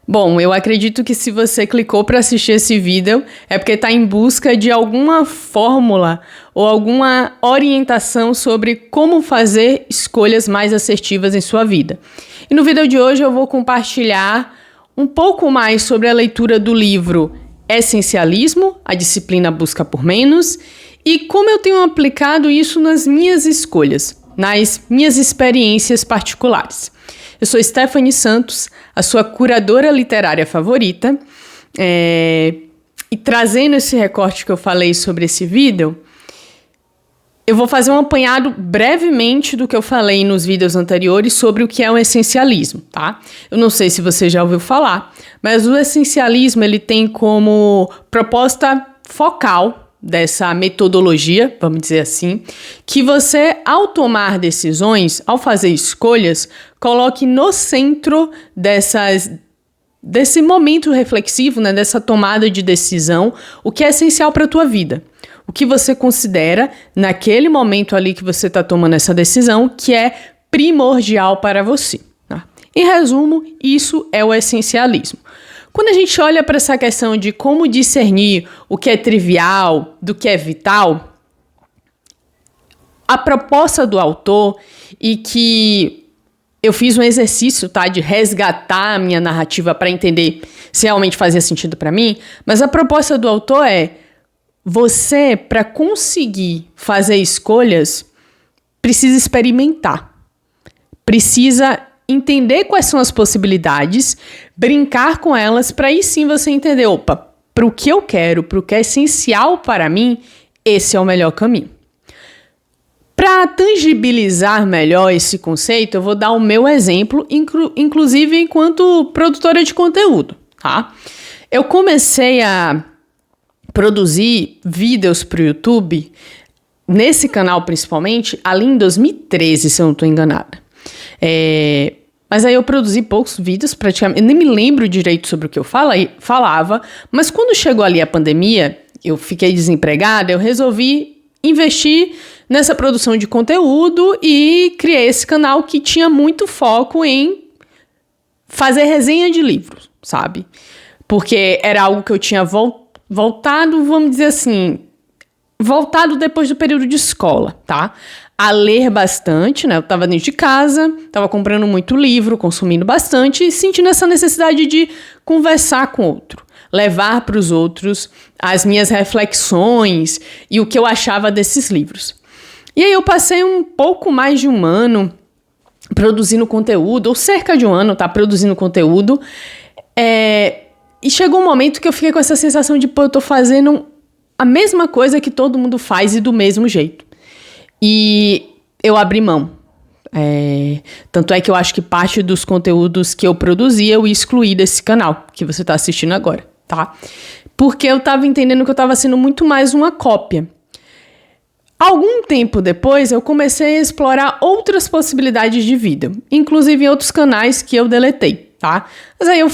Bom, eu acredito que se você clicou para assistir esse vídeo é porque está em busca de alguma fórmula ou alguma orientação sobre como fazer escolhas mais assertivas em sua vida. E no vídeo de hoje eu vou compartilhar um pouco mais sobre a leitura do livro Essencialismo, a disciplina busca por menos, e como eu tenho aplicado isso nas minhas escolhas, nas minhas experiências particulares. Eu sou Stephanie Santos, a sua curadora literária favorita, e trazendo esse recorte que eu falei sobre esse vídeo, eu vou fazer um apanhado brevemente do que eu falei nos vídeos anteriores sobre o que é o essencialismo, tá? Eu não sei se você já ouviu falar, mas o essencialismo ele tem como proposta focal dessa metodologia, vamos dizer assim, que você, ao tomar decisões, ao fazer escolhas, coloque no centro desse momento reflexivo, né, dessa tomada de decisão, o que é essencial para a tua vida. O que você considera, naquele momento ali que você está tomando essa decisão, que é primordial para você. Tá? Em resumo, isso é o essencialismo. Quando a gente olha para essa questão de como discernir o que é trivial do que é vital, a proposta do autor, e que eu fiz um exercício, tá, de resgatar a minha narrativa para entender se realmente fazia sentido para mim, mas a proposta do autor é: você, para conseguir fazer escolhas, precisa experimentar, precisa entender quais são as possibilidades, brincar com elas, para aí sim você entender, opa, para o que eu quero, para o que é essencial para mim, esse é o melhor caminho. Para tangibilizar melhor esse conceito, eu vou dar o meu exemplo, inclusive enquanto produtora de conteúdo, tá? Eu comecei a produzir vídeos para o YouTube, nesse canal principalmente, ali em 2013, se eu não estou enganada. Mas aí eu produzi poucos vídeos, praticamente, eu nem me lembro direito sobre o que eu falava, mas quando chegou ali a pandemia, eu fiquei desempregada, eu resolvi investir nessa produção de conteúdo e criei esse canal que tinha muito foco em fazer resenha de livros, sabe? Porque era algo que eu tinha voltado, vamos dizer assim, voltado depois do período de escola, tá? A ler bastante, né? Eu tava dentro de casa, tava comprando muito livro, consumindo bastante e sentindo essa necessidade de conversar com outro, levar para os outros as minhas reflexões e o que eu achava desses livros. E aí eu passei um pouco mais de um ano produzindo conteúdo, ou cerca de um ano, tá? Produzindo conteúdo, e chegou um momento que eu fiquei com essa sensação de, pô, eu tô fazendo a mesma coisa que todo mundo faz e do mesmo jeito. E eu abri mão. Tanto é que eu acho que parte dos conteúdos que eu produzi eu excluí desse canal que você está assistindo agora, tá? Porque eu estava entendendo que eu estava sendo muito mais uma cópia. Algum tempo depois, eu comecei a explorar outras possibilidades de vida, inclusive em outros canais que eu deletei, tá? Mas aí eu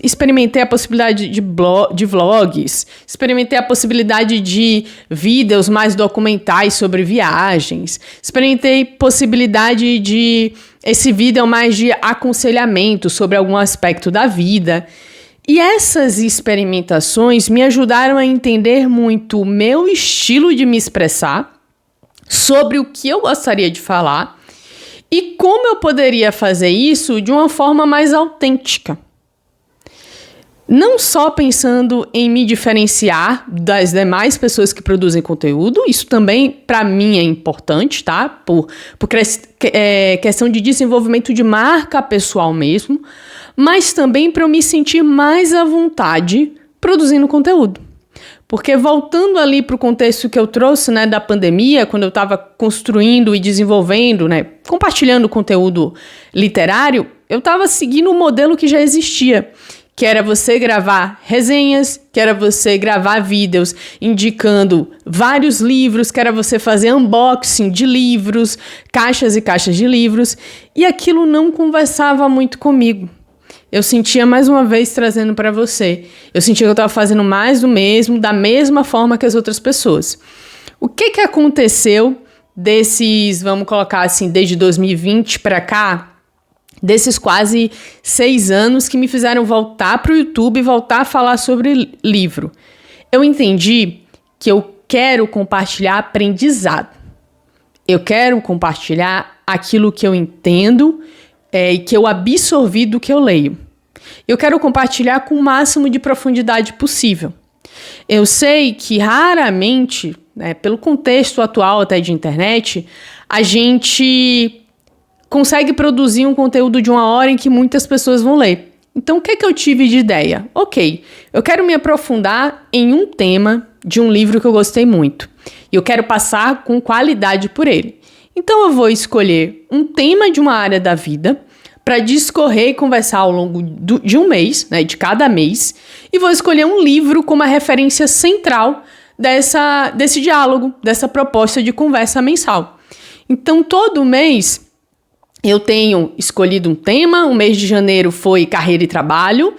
experimentei a possibilidade de vlogs, experimentei a possibilidade de vídeos mais documentais sobre viagens, experimentei possibilidade de esse vídeo mais de aconselhamento sobre algum aspecto da vida. E essas experimentações me ajudaram a entender muito o meu estilo de me expressar, sobre o que eu gostaria de falar e como eu poderia fazer isso de uma forma mais autêntica. Não só pensando em me diferenciar das demais pessoas que produzem conteúdo, isso também para mim é importante, tá? Por questão de desenvolvimento de marca pessoal mesmo, mas também para eu me sentir mais à vontade produzindo conteúdo. Porque voltando ali para o contexto que eu trouxe, né, da pandemia, quando eu estava construindo e desenvolvendo, né, compartilhando conteúdo literário, eu estava seguindo um modelo que já existia, que era você gravar resenhas, que era você gravar vídeos indicando vários livros, que era você fazer unboxing de livros, caixas e caixas de livros, e aquilo não conversava muito comigo. Eu sentia, mais uma vez, trazendo para você, eu sentia que eu estava fazendo mais do mesmo, da mesma forma que as outras pessoas. O que aconteceu desses, vamos colocar assim, desde 2020 para cá, desses quase 6 anos que me fizeram voltar para o YouTube e voltar a falar sobre livro. Eu entendi que eu quero compartilhar aprendizado. Eu quero compartilhar aquilo que eu entendo e que eu absorvi do que eu leio. Eu quero compartilhar com o máximo de profundidade possível. Eu sei que raramente, pelo contexto atual até de internet, a gente consegue produzir um conteúdo de 1 hora em que muitas pessoas vão ler. Então, o que eu tive de ideia? Ok, eu quero me aprofundar em um tema de um livro que eu gostei muito. E eu quero passar com qualidade por ele. Então, eu vou escolher um tema de uma área da vida para discorrer e conversar ao longo de um mês, de cada mês, e vou escolher um livro como a referência central desse diálogo, dessa proposta de conversa mensal. Então, todo mês eu tenho escolhido um tema. O mês de janeiro foi carreira e trabalho,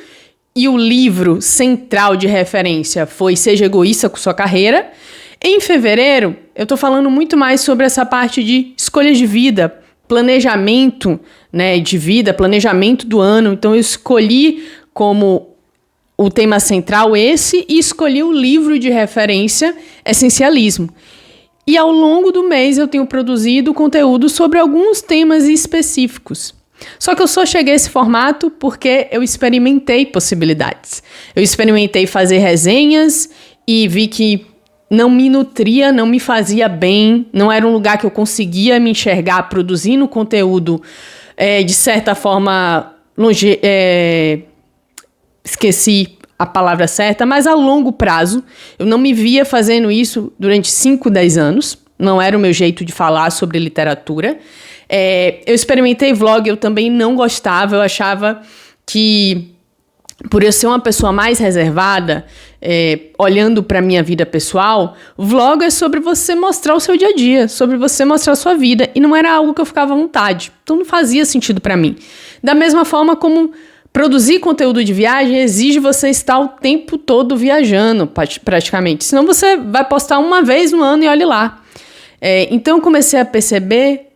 e o livro central de referência foi Seja Egoísta com Sua Carreira. Em fevereiro, eu estou falando muito mais sobre essa parte de escolhas de vida, planejamento de vida, planejamento do ano. Então, eu escolhi como o tema central esse e escolhi o livro de referência Essencialismo. E ao longo do mês eu tenho produzido conteúdo sobre alguns temas específicos. Só que eu só cheguei a esse formato porque eu experimentei possibilidades. Eu experimentei fazer resenhas e vi que não me nutria, não me fazia bem, não era um lugar que eu conseguia me enxergar produzindo conteúdo de certa forma, esqueci a palavra certa, mas a longo prazo. Eu não me via fazendo isso durante 5, 10 anos, não era o meu jeito de falar sobre literatura. Eu experimentei vlog, eu também não gostava, eu achava que, por eu ser uma pessoa mais reservada, olhando para a minha vida pessoal, vlog é sobre você mostrar o seu dia a dia, sobre você mostrar a sua vida, e não era algo que eu ficava à vontade, então não fazia sentido para mim. Da mesma forma como produzir conteúdo de viagem exige você estar o tempo todo viajando, praticamente, senão você vai postar uma vez no ano e olhe lá. Então eu comecei a perceber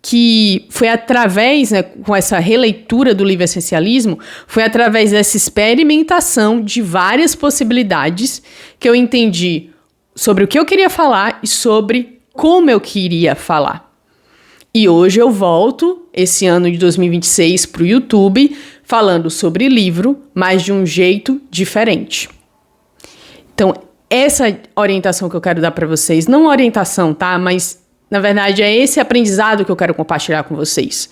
que foi através, com essa releitura do livro Essencialismo, foi através dessa experimentação de várias possibilidades que eu entendi sobre o que eu queria falar e sobre como eu queria falar. E hoje eu volto, esse ano de 2026, para o YouTube, falando sobre livro, mas de um jeito diferente. Então, essa orientação que eu quero dar para vocês, não orientação, tá? Mas na verdade, é esse aprendizado que eu quero compartilhar com vocês.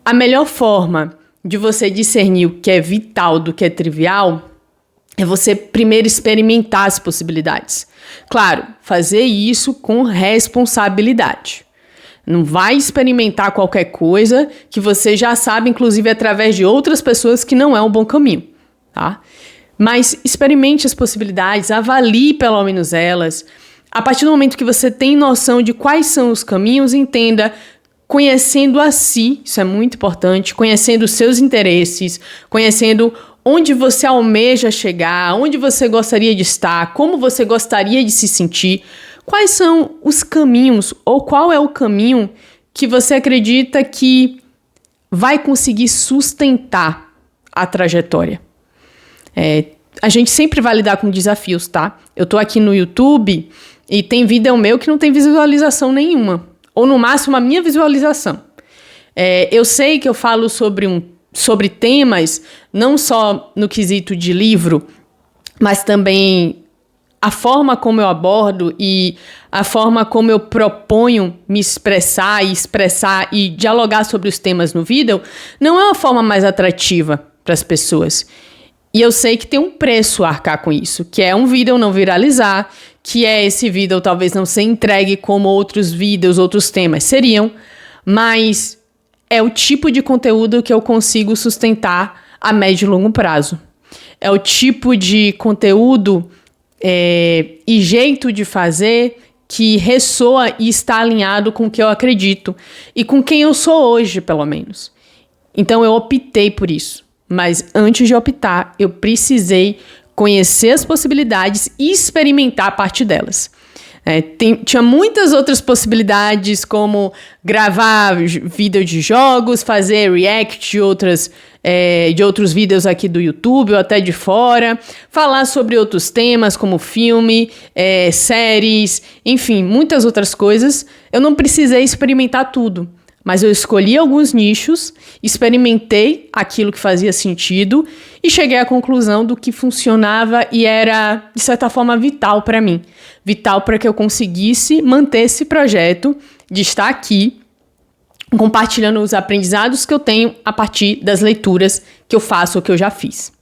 A melhor forma de você discernir o que é vital do que é trivial é você primeiro experimentar as possibilidades. Claro, fazer isso com responsabilidade. Não vai experimentar qualquer coisa que você já sabe, inclusive através de outras pessoas, que não é um bom caminho, tá? Mas experimente as possibilidades, avalie pelo menos elas. A partir do momento que você tem noção de quais são os caminhos, entenda, conhecendo a si, isso é muito importante, conhecendo os seus interesses, conhecendo onde você almeja chegar, onde você gostaria de estar, como você gostaria de se sentir, quais são os caminhos ou qual é o caminho que você acredita que vai conseguir sustentar a trajetória. A gente sempre vai lidar com desafios, tá? Eu tô aqui no YouTube e tem vídeo meu que não tem visualização nenhuma. Ou no máximo a minha visualização. Eu sei que eu falo sobre temas, não só no quesito de livro, mas também a forma como eu abordo e a forma como eu proponho me expressar e dialogar sobre os temas no vídeo, não é uma forma mais atrativa para as pessoas. E eu sei que tem um preço a arcar com isso, que é um vídeo não viralizar, que é esse vídeo talvez não ser entregue como outros vídeos, outros temas seriam, mas é o tipo de conteúdo que eu consigo sustentar a médio e longo prazo. É o tipo de conteúdo e jeito de fazer que ressoa e está alinhado com o que eu acredito e com quem eu sou hoje, pelo menos. Então eu optei por isso. Mas antes de optar, eu precisei conhecer as possibilidades e experimentar a partir delas. Tinha muitas outras possibilidades, como gravar vídeo de jogos, fazer react de outros vídeos aqui do YouTube ou até de fora, falar sobre outros temas como filme, séries, enfim, muitas outras coisas. Eu não precisei experimentar tudo, mas eu escolhi alguns nichos, experimentei aquilo que fazia sentido e cheguei à conclusão do que funcionava e era, de certa forma, vital para mim. Vital para que eu conseguisse manter esse projeto de estar aqui compartilhando os aprendizados que eu tenho a partir das leituras que eu faço ou que eu já fiz.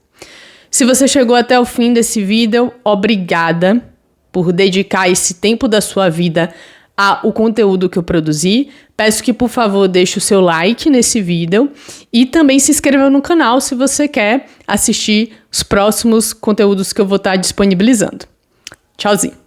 Se você chegou até o fim desse vídeo, obrigada por dedicar esse tempo da sua vida ao conteúdo que eu produzi. Peço que, por favor, deixe o seu like nesse vídeo e também se inscreva no canal se você quer assistir os próximos conteúdos que eu vou estar disponibilizando. Tchauzinho!